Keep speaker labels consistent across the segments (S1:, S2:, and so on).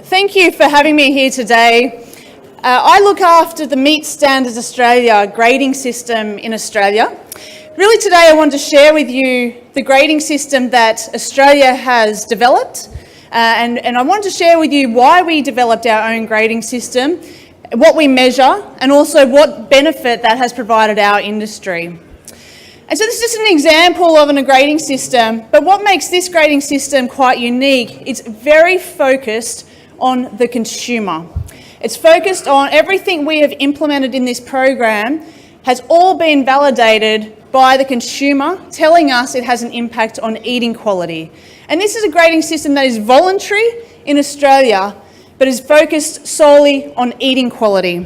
S1: Thank you for having me here today. I look after the Meat Standards Australia grading system in Australia. Really today I want to share with you the grading system that Australia has developed and I want to share with you why we developed our own grading system, what we measure and also what benefit that has provided our industry. And so this is just an example of a grading system, but what makes this grading system quite unique, it's very focused on the consumer. It's focused on everything we have implemented in this program has all been validated by the consumer, telling us it has an impact on eating quality. And this is a grading system that is voluntary in Australia, but is focused solely on eating quality.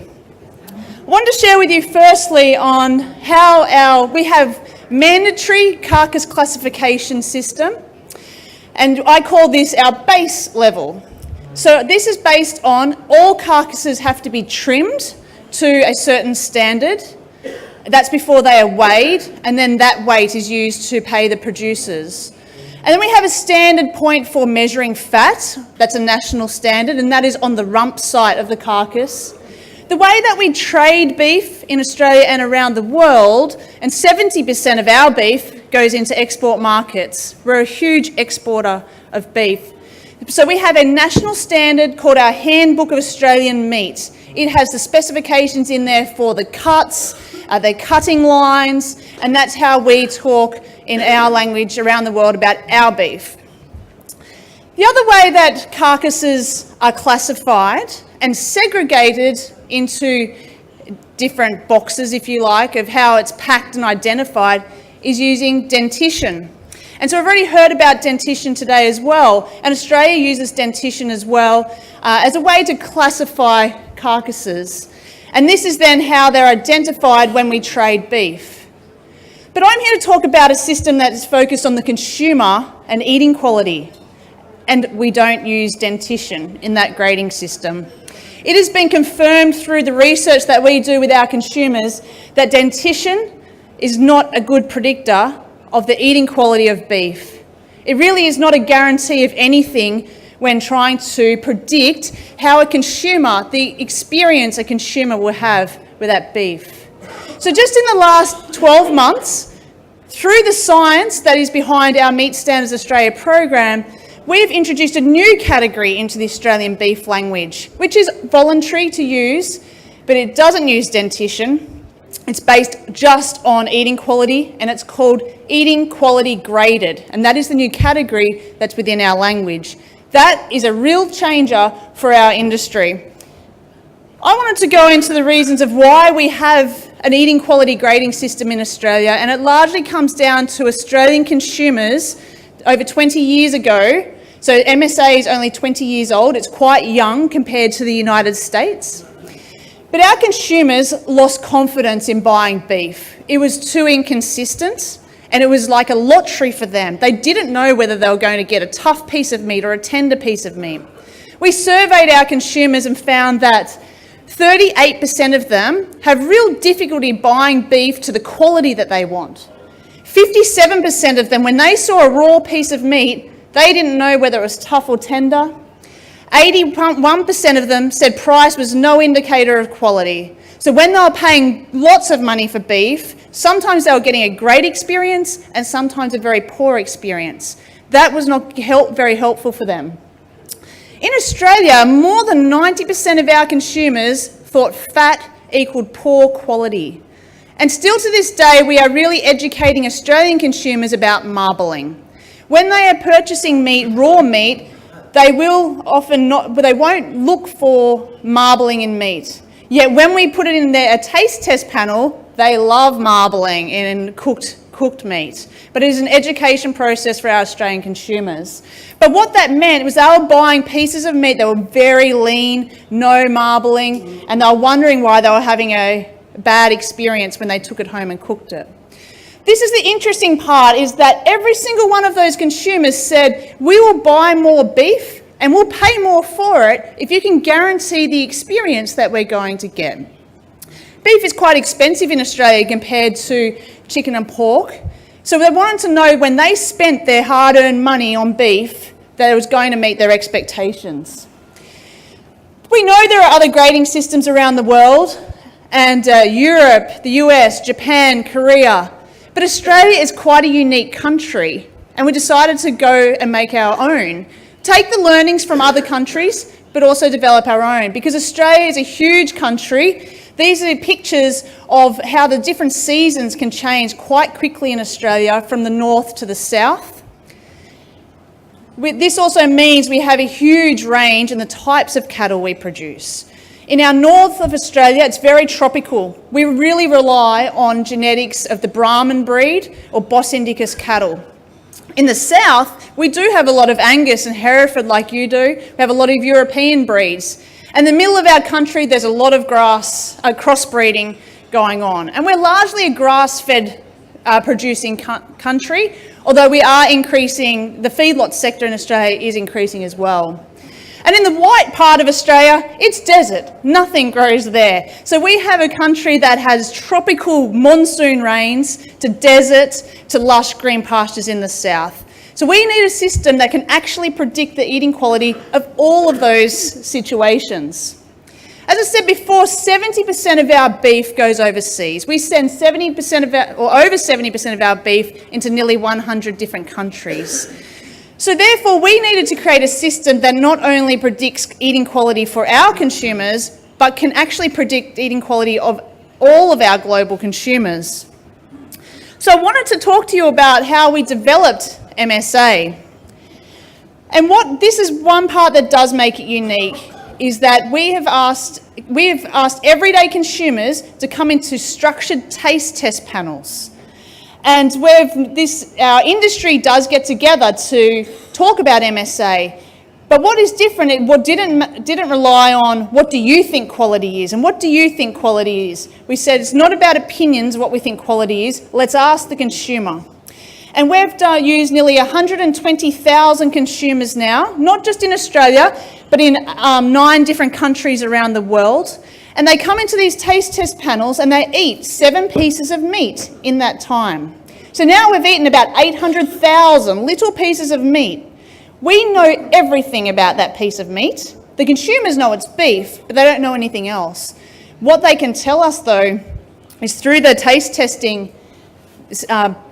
S1: I wanted to share with you firstly on how we have mandatory carcass classification system, and I call this our base level. So this is based on all carcasses have to be trimmed to a certain standard. That's before they are weighed, and then that weight is used to pay the producers. And then we have a standard point for measuring fat. That's a national standard, and that is on the rump site of the carcass. The way that we trade beef in Australia and around the world, and 70% of our beef goes into export markets. We're a huge exporter of beef. So we have a national standard called our Handbook of Australian Meat. It has the specifications in there for the cuts, the cutting lines, and that's how we talk in our language around the world about our beef. The other way that carcasses are classified and segregated into different boxes, if you like, of how it's packed and identified is using dentition. And so we've already heard about dentition today as well, and Australia uses dentition as well as a way to classify carcasses. And this is then how they're identified when we trade beef. But I'm here to talk about a system that is focused on the consumer and eating quality, and we don't use dentition in that grading system. It has been confirmed through the research that we do with our consumers that dentition is not a good predictor of the eating quality of beef. It really is not a guarantee of anything when trying to predict how the experience a consumer will have with that beef. So just in the last 12 months, through the science that is behind our Meat Standards Australia program, we've introduced a new category into the Australian beef language, which is voluntary to use, but it doesn't use dentition. It's based just on eating quality, and it's called eating quality graded, and that is the new category that's within our language. That is a real changer for our industry. I wanted to go into the reasons of why we have an eating quality grading system in Australia, and it largely comes down to Australian consumers over 20 years ago. So MSA is only 20 years old. It's quite young compared to the United States. But our consumers lost confidence in buying beef. It was too inconsistent, and it was like a lottery for them. They didn't know whether they were going to get a tough piece of meat or a tender piece of meat. We surveyed our consumers and found that 38% of them have real difficulty buying beef to the quality that they want. 57% of them, when they saw a raw piece of meat, they didn't know whether it was tough or tender. 81% of them said price was no indicator of quality. So when they were paying lots of money for beef, sometimes they were getting a great experience and sometimes a very poor experience. That was not very helpful for them. In Australia, more than 90% of our consumers thought fat equaled poor quality. And still to this day, we are really educating Australian consumers about marbling. When they are purchasing meat, raw meat, they won't look for marbling in meat. Yet when we put it in a taste test panel, they love marbling in cooked meat. But it is an education process for our Australian consumers. But what that meant was they were buying pieces of meat that were very lean, no marbling, and they were wondering why they were having a bad experience when they took it home and cooked it. This is the interesting part, is that every single one of those consumers said, we will buy more beef and we'll pay more for it if you can guarantee the experience that we're going to get. Beef is quite expensive in Australia compared to chicken and pork. So they wanted to know when they spent their hard-earned money on beef that it was going to meet their expectations. We know there are other grading systems around the world, and Europe, the US, Japan, Korea, but Australia is quite a unique country, and we decided to go and make our own. Take the learnings from other countries, but also develop our own, because Australia is a huge country. These are pictures of how the different seasons can change quite quickly in Australia from the north to the south. This also means we have a huge range in the types of cattle we produce. In our north of Australia, it's very tropical. We really rely on genetics of the Brahman breed or Bos Indicus cattle. In the south, we do have a lot of Angus and Hereford like you do. We have a lot of European breeds. In the middle of our country, there's a lot of crossbreeding going on. And we're largely a grass-fed producing country, although we are increasing, the feedlot sector in Australia is increasing as well. And in the white part of Australia, it's desert. Nothing grows there. So we have a country that has tropical monsoon rains to desert to lush green pastures in the south. So we need a system that can actually predict the eating quality of all of those situations. As I said before, 70% of our beef goes overseas. We send 70% of our, or over 70% of our beef into nearly 100 different countries. So therefore, we needed to create a system that not only predicts eating quality for our consumers, but can actually predict eating quality of all of our global consumers. So I wanted to talk to you about how we developed MSA. And this is one part that does make it unique, is that we have asked everyday consumers to come into structured taste test panels. And our industry does get together to talk about MSA. But what is different, it didn't rely on what do you think quality is and what do you think quality is. We said it's not about opinions, what we think quality is. Let's ask the consumer. And we've used nearly 120,000 consumers now, not just in Australia, but in 9 different countries around the world. And they come into these taste test panels and they eat 7 pieces of meat in that time. So now we've eaten about 800,000 little pieces of meat. We know everything about that piece of meat. The consumers know it's beef, but they don't know anything else. What they can tell us though is through the taste testing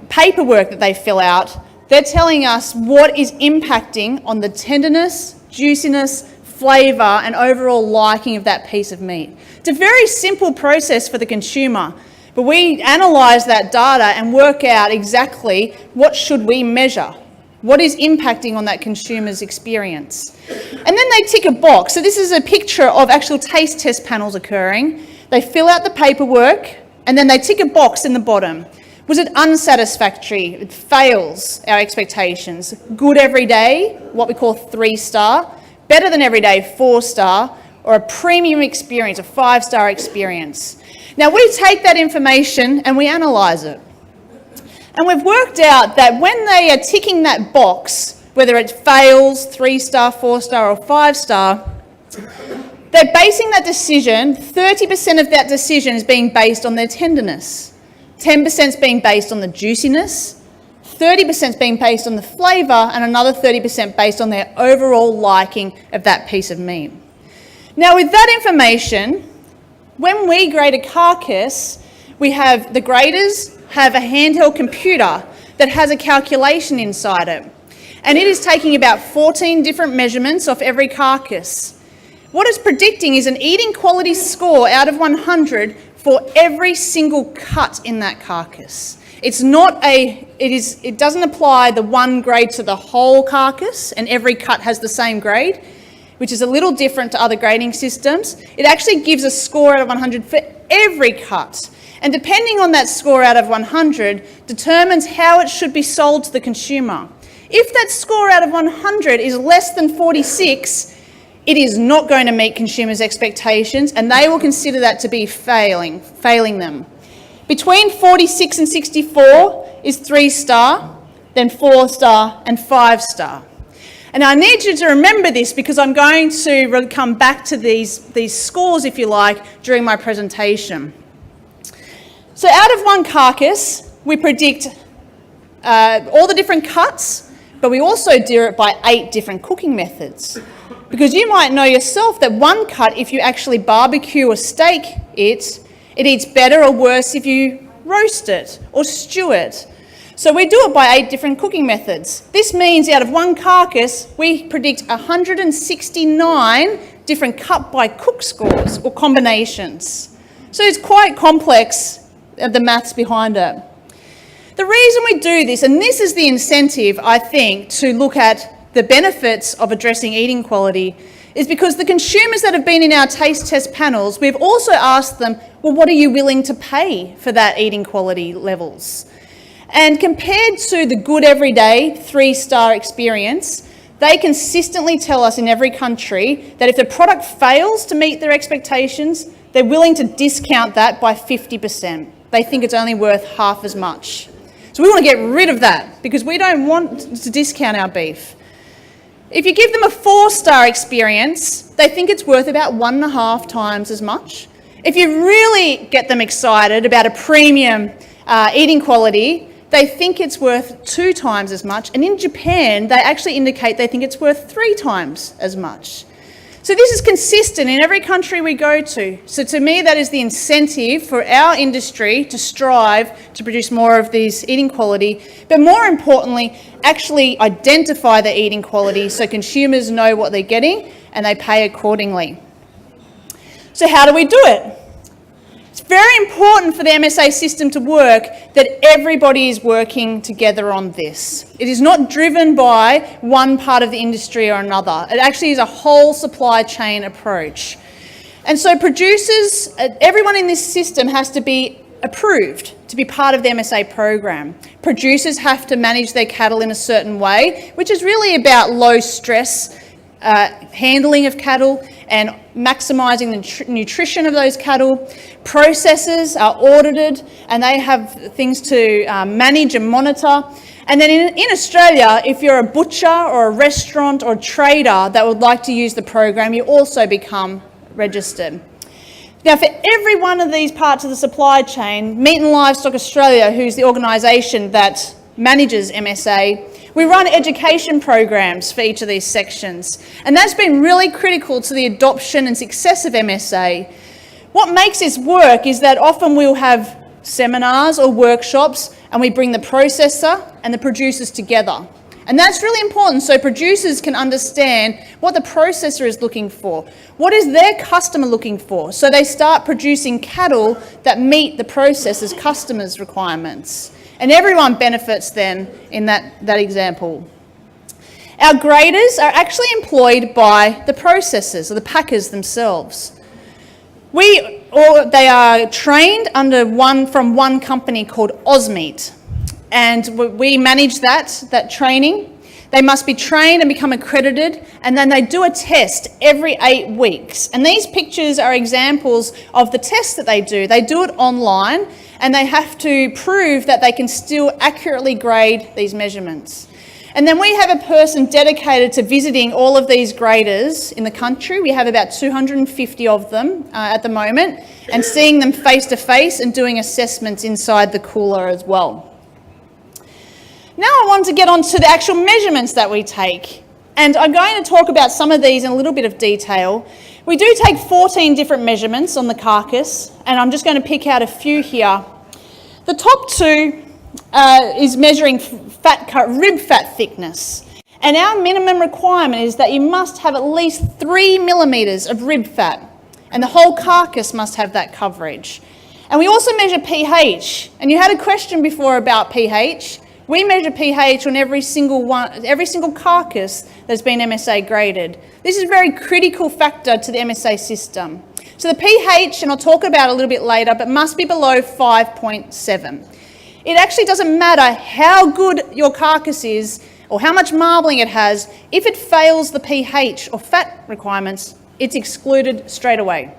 S1: paperwork that they fill out, they're telling us what is impacting on the tenderness, juiciness, flavour and overall liking of that piece of meat. It's a very simple process for the consumer, but we analyse that data and work out exactly what should we measure, what is impacting on that consumer's experience. And then they tick a box. So this is a picture of actual taste test panels occurring. They fill out the paperwork and then they tick a box in the bottom. Was it unsatisfactory? It fails our expectations. Good every day, what we call 3-star. Better than every day, 4-star, or a premium experience, a 5-star experience. Now we take that information and we analyse it. And we've worked out that when they are ticking that box, whether it fails, 3-star, 4-star or 5-star, they're basing that decision, 30% of that decision is being based on their tenderness, 10% is being based on the juiciness, 30% is being based on the flavour and another 30% based on their overall liking of that piece of meat. Now with that information, when we grade a carcass, the graders have a handheld computer that has a calculation inside it. And it is taking about 14 different measurements off every carcass. What it's predicting is an eating quality score out of 100 for every single cut in that carcass. It doesn't apply the one grade to the whole carcass and every cut has the same grade, which is a little different to other grading systems. It actually gives a score out of 100 for every cut. And depending on that score out of 100 determines how it should be sold to the consumer. If that score out of 100 is less than 46, it is not going to meet consumers' expectations and they will consider that to be failing them. Between 46 and 64 is 3-star, then 4-star and 5-star. And I need you to remember this because I'm going to come back to these scores, if you like, during my presentation. So out of one carcass, we predict all the different cuts. but we also do it by 8 different cooking methods. Because you might know yourself that one cut, if you actually barbecue or steak it, it eats better or worse if you roast it or stew it. So we do it by 8 different cooking methods. This means out of one carcass, we predict 169 different cut by cook scores or combinations. So it's quite complex, the maths behind it. The reason we do this, and this is the incentive, I think, to look at the benefits of addressing eating quality, is because the consumers that have been in our taste test panels, we've also asked them, well, what are you willing to pay for that eating quality levels? And compared to the good everyday 3-star experience, they consistently tell us in every country that if the product fails to meet their expectations, they're willing to discount that by 50%. They think it's only worth half as much. So we want to get rid of that because we don't want to discount our beef. If you give them a 4-star experience, they think it's worth about 1.5 times as much. If you really get them excited about a premium eating quality, they think it's worth 2 times as much. And in Japan, they actually indicate they think it's worth 3 times as much. So this is consistent in every country we go to. So to me, that is the incentive for our industry to strive to produce more of these eating quality, but more importantly, actually identify the eating quality so consumers know what they're getting and they pay accordingly. So how do we do it? It's very important for the MSA system to work that everybody is working together on this. It is not driven by one part of the industry or another. It actually is a whole supply chain approach. And so producers, everyone in this system has to be approved to be part of the MSA program. Producers have to manage their cattle in a certain way, which is really about low stress handling of cattle and maximising the nutrition of those cattle. Processors are audited and they have things to manage and monitor. And then in Australia, if you're a butcher or a restaurant or a trader that would like to use the program, you also become registered. Now, for every one of these parts of the supply chain, Meat and Livestock Australia, who's the organisation that manages MSA, we run education programs for each of these sections, and that's been really critical to the adoption and success of MSA. What makes this work is that often we'll have seminars or workshops and we bring the processor and the producers together. And that's really important so producers can understand what the processor is looking for. What is their customer looking for? So they start producing cattle that meet the processor's customers' requirements. And everyone benefits then in that example. Our graders are actually employed by the processors or the packers themselves. They are trained from one company called Ozmeat, and we manage that training. They must be trained and become accredited, and then they do a test every 8 weeks. And these pictures are examples of the tests that they do. They do it online, and they have to prove that they can still accurately grade these measurements. And then we have a person dedicated to visiting all of these graders in the country. We have about 250 of them at the moment, and seeing them face to face and doing assessments inside the cooler as well. Now I want to get on to the actual measurements that we take. And I'm going to talk about some of these in a little bit of detail. We do take 14 different measurements on the carcass, and I'm just going to pick out a few here. The top 2 is measuring rib fat thickness. And our minimum requirement is that you must have at least 3 millimetres of rib fat, and the whole carcass must have that coverage. And we also measure pH. And you had a question before about pH. We measure pH on every single carcass that's been MSA graded. This is a very critical factor to the MSA system. So the pH, and I'll talk about it a little bit later, but must be below 5.7. It actually doesn't matter how good your carcass is or how much marbling it has. If it fails the pH or fat requirements, it's excluded straight away.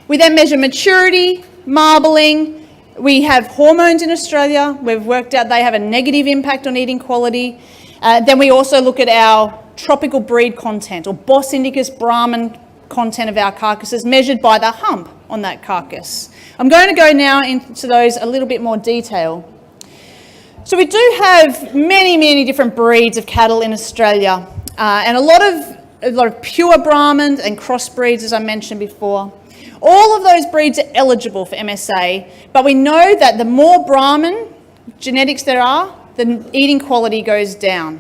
S1: We then measure maturity, marbling. We have hormones in Australia. We've worked out they have a negative impact on eating quality. Then we also look at our tropical breed content, or Bos Indicus Brahman content of our carcasses, measured by the hump on that carcass. I'm going to go now into those a little bit more detail. So we do have many different breeds of cattle in Australia, and a lot of pure Brahmans and crossbreeds, as I mentioned before. All of those breeds are eligible for MSA, but we know that the more Brahman genetics there are, the eating quality goes down.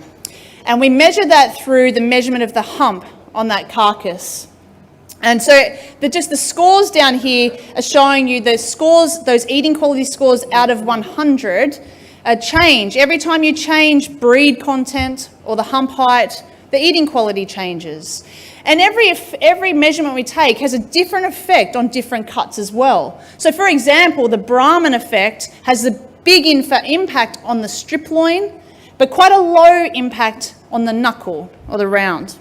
S1: And we measure that through the measurement of the hump on that carcass. And so just the scores down here are showing you the scores, those eating quality scores out of 100 change. Every time you change breed content or the hump height, the eating quality changes. And every measurement we take has a different effect on different cuts as well. So for example, the Brahman effect has a big impact on the strip loin, but quite a low impact on the knuckle or the round.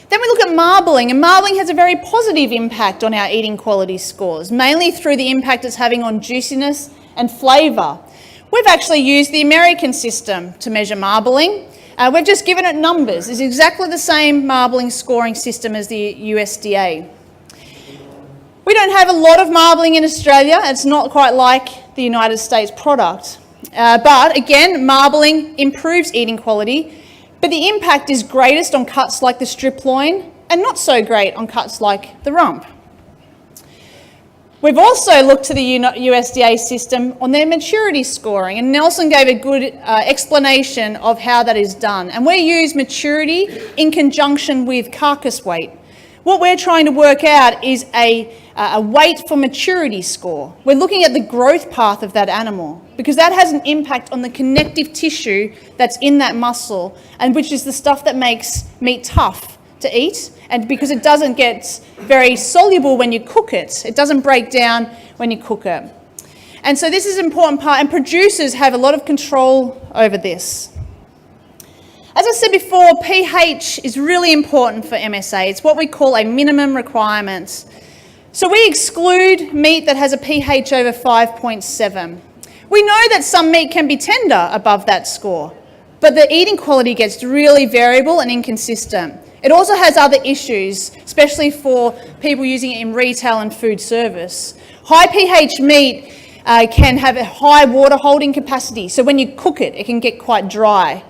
S1: Then we look at marbling, and marbling has a very positive impact on our eating quality scores, mainly through the impact it's having on juiciness and flavour. We've actually used the American system to measure marbling. We've just given it numbers. It's exactly the same marbling scoring system as the USDA. We don't have a lot of marbling in Australia. It's not quite like the United States product. But again, marbling improves eating quality, but the impact is greatest on cuts like the strip loin and not so great on cuts like the rump. We've also looked to the USDA system on their maturity scoring, and Nelson gave a good explanation of how that is done. And we use maturity in conjunction with carcass weight. What we're trying to work out is a weight for maturity score. We're looking at the growth path of that animal because that has an impact on the connective tissue that's in that muscle, and which is the stuff that makes meat tough to eat, and because it doesn't get very soluble when you cook it. It doesn't break down when you cook it. And so this is an important part, and producers have a lot of control over this. As I said before, pH is really important for MSA. It's what we call a minimum requirement. So we exclude meat that has a pH over 5.7. We know that some meat can be tender above that score, but the eating quality gets really variable and inconsistent. It also has other issues, especially for people using it in retail and food service. High pH meat can have a high water holding capacity, so when you cook it, it can get quite dry.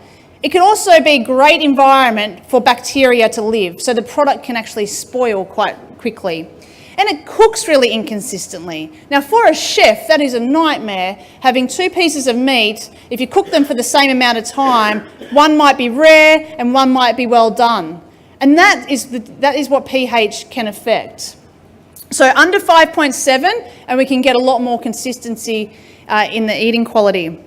S1: It can also be a great environment for bacteria to live, so the product can actually spoil quite quickly. And it cooks really inconsistently. Now for a chef, that is a nightmare, having two pieces of meat. If you cook them for the same amount of time, one might be rare and one might be well done. And that is what pH can affect. So under 5.7, and we can get a lot more consistency in the eating quality.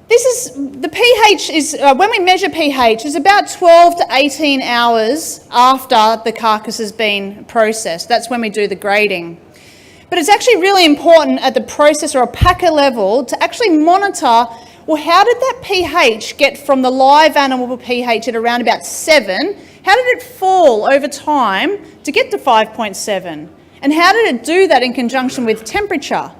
S1: The pH is, when we measure pH, is about 12 to 18 hours after the carcass has been processed. That's when we do the grading. But it's actually really important at the processor or packer level to actually monitor, well, how did that pH get from the live animal pH at around about 7? How did it fall over time to get to 5.7? And how did it do that in conjunction with temperature?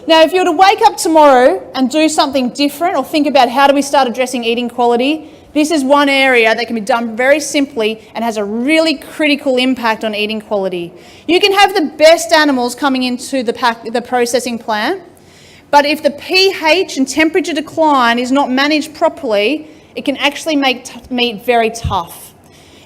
S1: Now, if you were to wake up tomorrow and do something different or think about how do we start addressing eating quality, this is one area that can be done very simply and has a really critical impact on eating quality. You can have the best animals coming into the processing plant, but if the pH and temperature decline is not managed properly, it can actually make meat very tough.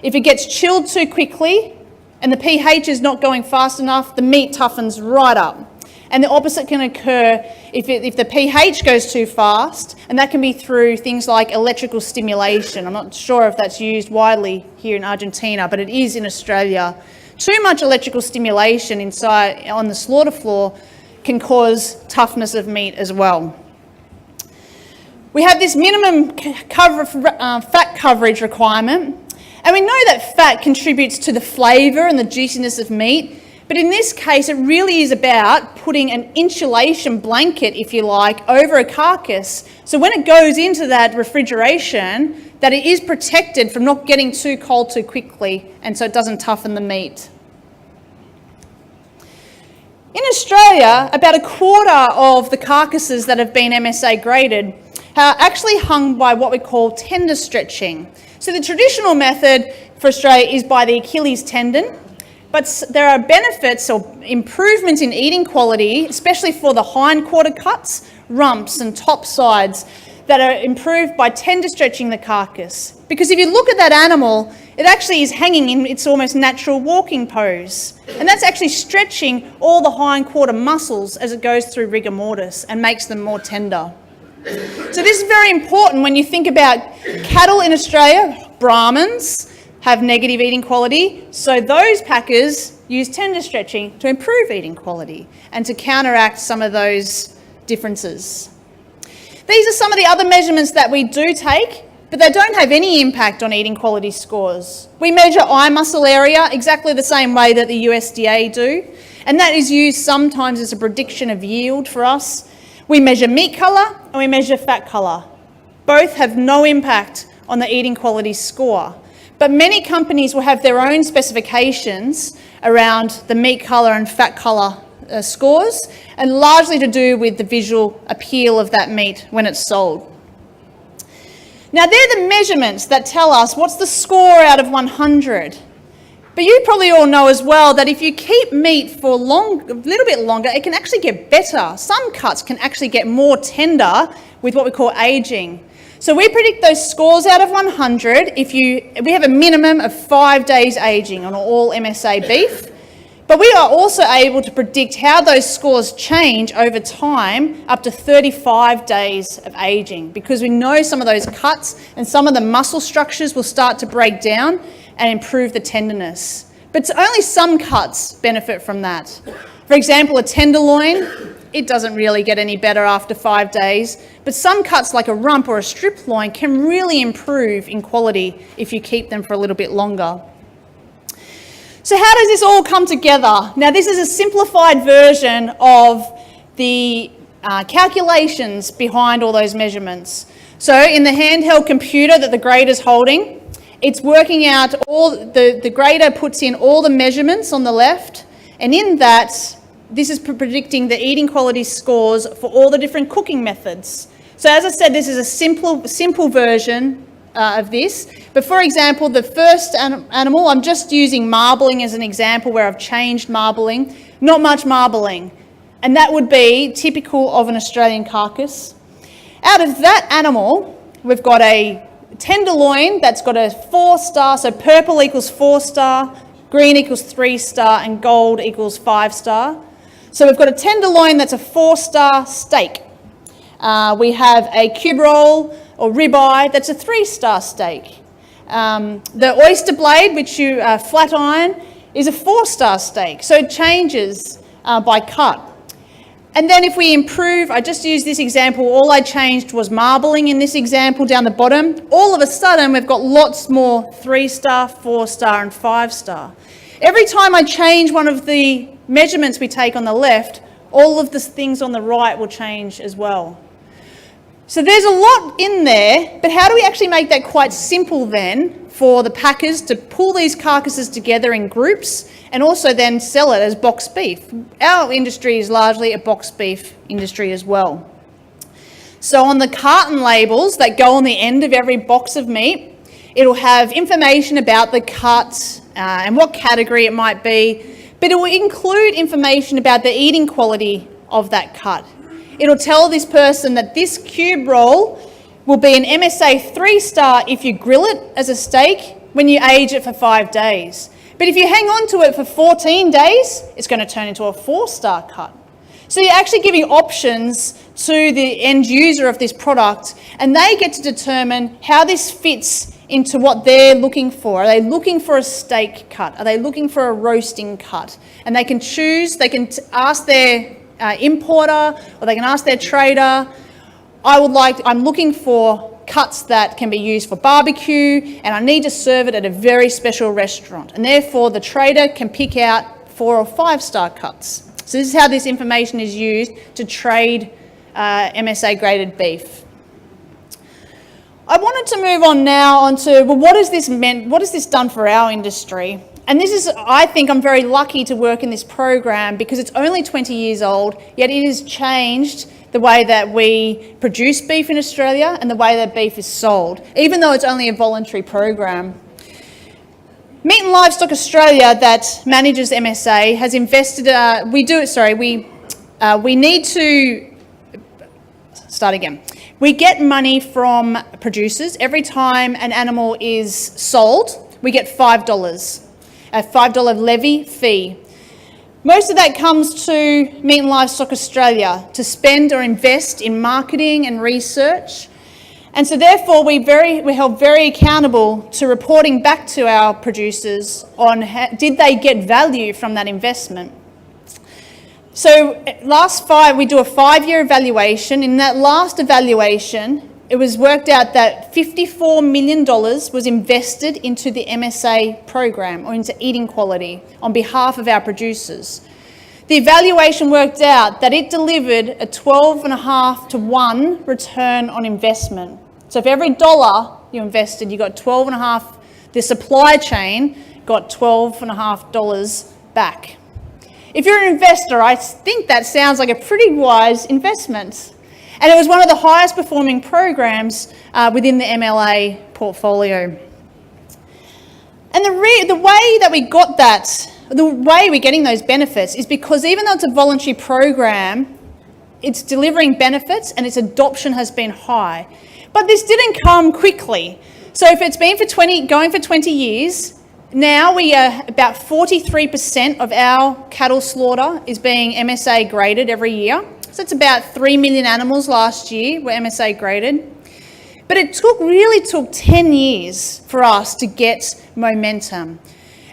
S1: If it gets chilled too quickly and the pH is not going fast enough, the meat toughens right up. And the opposite can occur if the pH goes too fast, and that can be through things like electrical stimulation. I'm not sure if that's used widely here in Argentina, but it is in Australia. Too much electrical stimulation inside on the slaughter floor can cause toughness of meat as well. We have this minimum fat coverage requirement, and we know that fat contributes to the flavour and the juiciness of meat. But in this case, it really is about putting an insulation blanket, if you like, over a carcass. So when it goes into that refrigeration, that it is protected from not getting too cold too quickly, and so it doesn't toughen the meat. In Australia, about a quarter of the carcasses that have been MSA graded are actually hung by what we call tender stretching. So the traditional method for Australia is by the Achilles tendon. But there are benefits or improvements in eating quality, especially for the hindquarter cuts, rumps and top sides that are improved by tender stretching the carcass. Because if you look at that animal, it actually is hanging in its almost natural walking pose. And that's actually stretching all the hindquarter muscles as it goes through rigor mortis and makes them more tender. So this is very important when you think about cattle in Australia. Brahmins have negative eating quality, so those packers use tender stretching to improve eating quality and to counteract some of those differences. These are some of the other measurements that we do take, but they don't have any impact on eating quality scores. We measure eye muscle area exactly the same way that the USDA do, and that is used sometimes as a prediction of yield for us. We measure meat colour and we measure fat colour. Both have no impact on the eating quality score, but many companies will have their own specifications around the meat colour and fat colour scores, and largely to do with the visual appeal of that meat when it's sold. Now, they're the measurements that tell us what's the score out of 100. But you probably all know as well that if you keep meat for a little bit longer, it can actually get better. Some cuts can actually get more tender with what we call aging. So we predict those scores out of 100 we have a minimum of 5 days aging on all MSA beef. But we are also able to predict how those scores change over time up to 35 days of aging, because we know some of those cuts and some of the muscle structures will start to break down and improve the tenderness. But only some cuts benefit from that. For example, a tenderloin, it doesn't really get any better after 5 days, but some cuts like a rump or a strip loin can really improve in quality if you keep them for a little bit longer. So how does this all come together? Now, this is a simplified version of the calculations behind all those measurements. So in the handheld computer that the grader's holding, it's working out the grader puts in all the measurements on the left, and in that, this is predicting the eating quality scores for all the different cooking methods. So as I said, this is a simple version of this. But for example, the first animal, I'm just using marbling as an example where I've changed marbling, not much marbling. And that would be typical of an Australian carcass. Out of that animal, we've got a tenderloin that's got a 4-star, so purple equals 4-star, green equals 3-star, and gold equals 5-star. So we've got a tenderloin that's a 4-star steak. We have a cube roll or ribeye that's a 3-star steak. The oyster blade, which you flat iron, is a 4-star steak. So it changes by cut. And then if we improve, I just used this example, all I changed was marbling in this example down the bottom. All of a sudden, we've got lots more 3-star, 4-star, and 5-star. Every time I change one of the measurements we take on the left, all of the things on the right will change as well. So there's a lot in there, but how do we actually make that quite simple then for the packers to pull these carcasses together in groups and also then sell it as boxed beef? Our industry is largely a boxed beef industry as well. So on the carton labels that go on the end of every box of meat, it'll have information about the cut and what category it might be, but it will include information about the eating quality of that cut. It'll tell this person that this cube roll will be an MSA 3-star if you grill it as a steak when you age it for 5 days. But if you hang on to it for 14 days, it's going to turn into a 4-star cut. So you're actually giving options to the end user of this product, and they get to determine how this fits into what they're looking for. Are they looking for a steak cut? Are they looking for a roasting cut? And they can choose, they can ask their importer, or they can ask their trader, I'm looking for cuts that can be used for barbecue, and I need to serve it at a very special restaurant. And therefore, the trader can pick out 4 or 5-star cuts. So this is how this information is used to trade MSA graded beef. I wanted to move on now onto, well, what has this meant? What has this done for our industry? And this is, I think I'm very lucky to work in this program because it's only 20 years old, yet it has changed the way that we produce beef in Australia and the way that beef is sold, even though it's only a voluntary program. Meat and Livestock Australia, that manages MSA, has invested, we need to start again. We get money from producers. Every time an animal is sold, we get $5, a $5 levy fee. Most of that comes to Meat and Livestock Australia to spend or invest in marketing and research. And so therefore we're held very accountable to reporting back to our producers on did they get value from that investment. So we do a 5-year evaluation. In that last evaluation, it was worked out that $54 million was invested into the MSA program or into eating quality on behalf of our producers. The evaluation worked out that it delivered a 12.5 to 1 return on investment. So for every dollar you invested, you got 12.5, the supply chain got $12.5 back. If you're an investor, I think that sounds like a pretty wise investment. And it was one of the highest performing programs within the MLA portfolio. And the way that we got that, the way we're getting those benefits is because even though it's a voluntary program, it's delivering benefits and its adoption has been high. But this didn't come quickly. So if it's been going for 20 years, now we are about 43% of our cattle slaughter is being MSA graded every year. So it's about 3 million animals last year were MSA graded. But it really took 10 years for us to get momentum.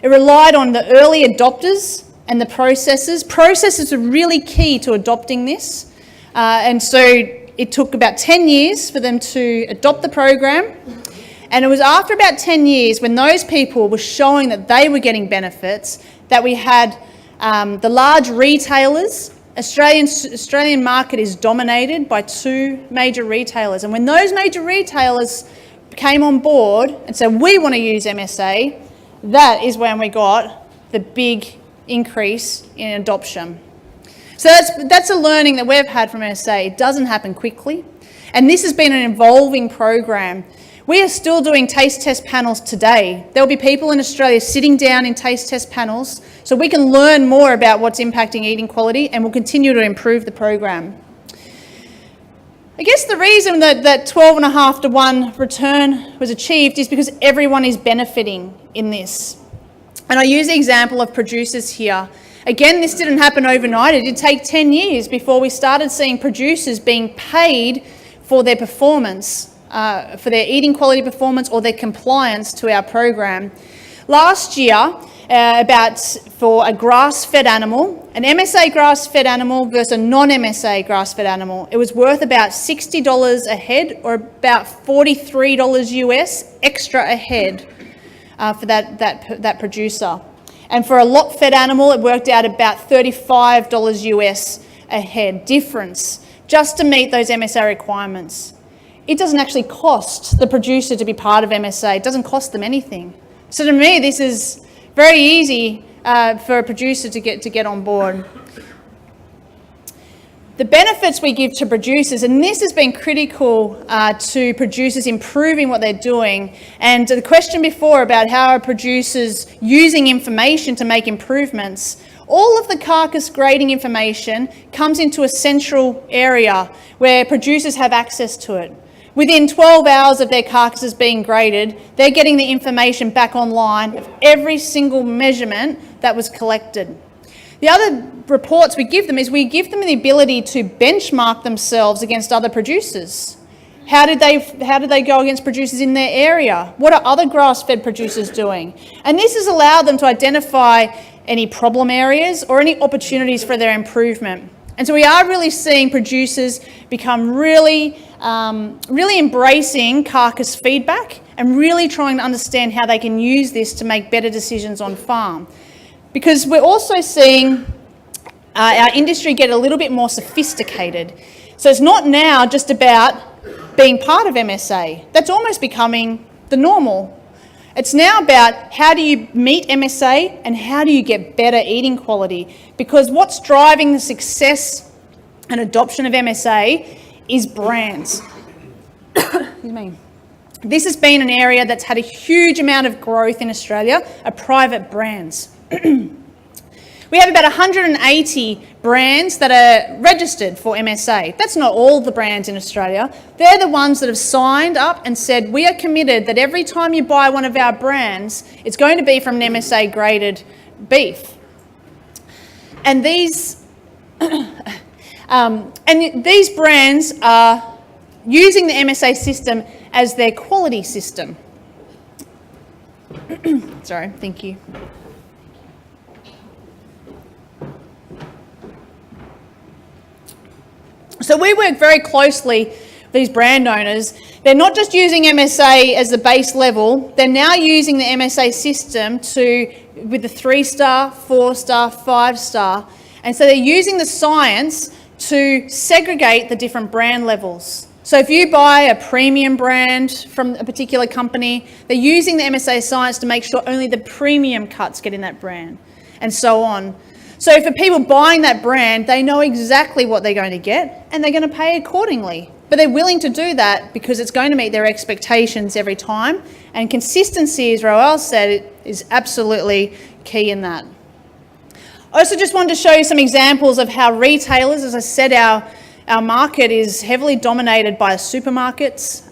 S1: It relied on the early adopters and the processors. Processors are really key to adopting this. And so it took about 10 years for them to adopt the program. And it was after about 10 years when those people were showing that they were getting benefits that we had the large retailers. Australian market is dominated by 2 major retailers. And when those major retailers came on board and said, we want to use MSA, that is when we got the big increase in adoption. So that's a learning that we've had from MSA. It doesn't happen quickly. And this has been an evolving program. We are still doing taste test panels today. There'll be people in Australia sitting down in taste test panels so we can learn more about what's impacting eating quality, and we'll continue to improve the program. I guess the reason that 12.5 to 1 return was achieved is because everyone is benefiting in this. And I use the example of producers here. Again, this didn't happen overnight. It did take 10 years before we started seeing producers being paid for their performance, for their eating quality performance or their compliance to our program. Last year, for a grass-fed animal, an MSA grass-fed animal versus a non-MSA grass-fed animal, it was worth about $60 a head or about $43 US extra a head for that producer. And for a lot-fed animal, it worked out about $35 US a head difference just to meet those MSA requirements. It doesn't actually cost the producer to be part of MSA. It doesn't cost them anything. So to me, this is very easy for a producer to get on board. The benefits we give to producers, and this has been critical to producers improving what they're doing. And the question before about how are producers using information to make improvements, all of the carcass grading information comes into a central area where producers have access to it. Within 12 hours of their carcasses being graded, they're getting the information back online of every single measurement that was collected. The other reports we give them is we give them the ability to benchmark themselves against other producers. How did they go against producers in their area? What are other grass-fed producers doing? And this has allowed them to identify any problem areas or any opportunities for their improvement. And so we are really seeing producers become really embracing carcass feedback and really trying to understand how they can use this to make better decisions on farm. Because we're also seeing our industry get a little bit more sophisticated. So it's not now just about being part of MSA. That's almost becoming the normal. It's now about how do you meet MSA and how do you get better eating quality? Because what's driving the success and adoption of MSA is brands. Excuse me. This has been an area that's had a huge amount of growth in Australia, are private brands. We have about 180 brands that are registered for MSA. That's not all the brands in Australia. They're the ones that have signed up and said, we are committed that every time you buy one of our brands, it's going to be from an MSA graded beef. And these brands are using the MSA system as their quality system. Sorry, thank you. So we work very closely with these brand owners. They're not just using MSA as the base level, they're now using the MSA system with the 3-star, 4-star, 5-star. And so they're using the science to segregate the different brand levels. So if you buy a premium brand from a particular company, they're using the MSA science to make sure only the premium cuts get in that brand, and so on. So for people buying that brand, they know exactly what they're going to get and they're going to pay accordingly. But they're willing to do that because it's going to meet their expectations every time. And consistency, as Roel said, is absolutely key in that. I also just wanted to show you some examples of how retailers, as I said, our market is heavily dominated by supermarkets.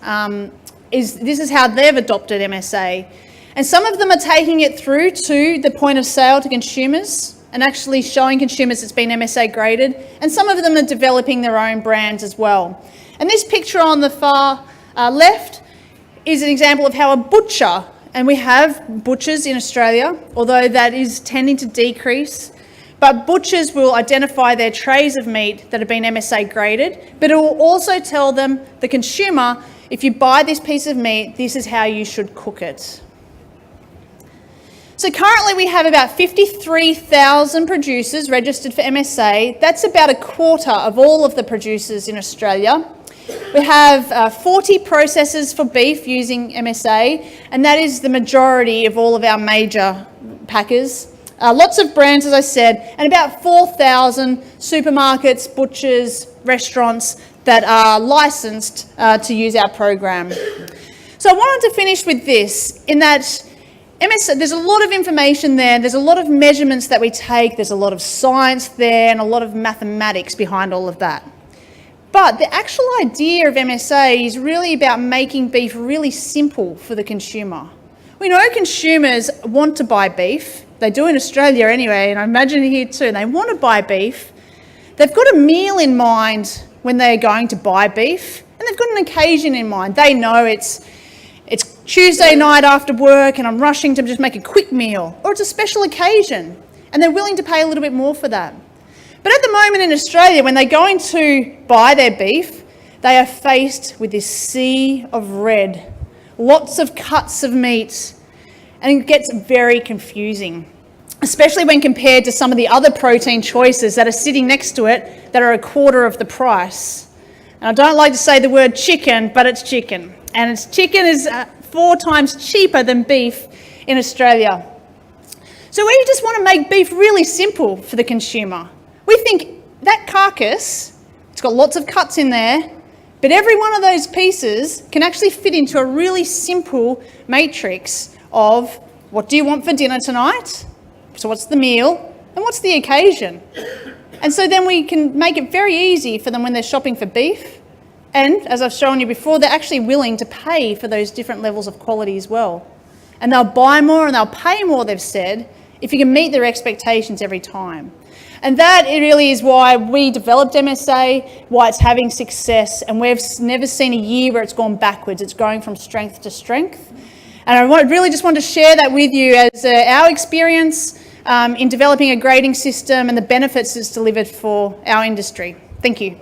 S1: This is how they've adopted MSA. And some of them are taking it through to the point of sale to consumers and actually showing consumers it's been MSA graded. And some of them are developing their own brands as well. And this picture on the far left is an example of how a butcher, and we have butchers in Australia, although that is tending to decrease, but butchers will identify their trays of meat that have been MSA graded, but it will also tell them, the consumer, if you buy this piece of meat, this is how you should cook it. So currently we have about 53,000 producers registered for MSA. That's about a quarter of all of the producers in Australia. We have 40 processors for beef using MSA, and that is the majority of all of our major packers. Lots of brands, as I said, and about 4,000 supermarkets, butchers, restaurants that are licensed to use our program. So I wanted to finish with this, in that MSA, there's a lot of information there, there's a lot of measurements that we take, there's a lot of science there and a lot of mathematics behind all of that. But the actual idea of MSA is really about making beef really simple for the consumer. We know consumers want to buy beef. They do in Australia anyway, and I imagine here too. They want to buy beef. They've got a meal in mind when they're going to buy beef, and they've got an occasion in mind. They know it's Tuesday night after work and I'm rushing to just make a quick meal, or it's a special occasion, and they're willing to pay a little bit more for that. But at the moment in Australia, when they're going to buy their beef, they are faced with this sea of red, lots of cuts of meat, and it gets very confusing, especially when compared to some of the other protein choices that are sitting next to it that are a quarter of the price. And I don't like to say the word chicken, but it's chicken. And chicken is 4 times cheaper than beef in Australia. So we just want to make beef really simple for the consumer. We think that carcass, it's got lots of cuts in there, but every one of those pieces can actually fit into a really simple matrix of what do you want for dinner tonight? So what's the meal? And what's the occasion? And so then we can make it very easy for them when they're shopping for beef. And as I've shown you before, they're actually willing to pay for those different levels of quality as well. And they'll buy more and they'll pay more, they've said, if you can meet their expectations every time. And that really is why we developed MSA, why it's having success, and we've never seen a year where it's gone backwards. It's going from strength to strength. And I really just want to share that with you as our experience in developing a grading system and the benefits it's delivered for our industry. Thank you.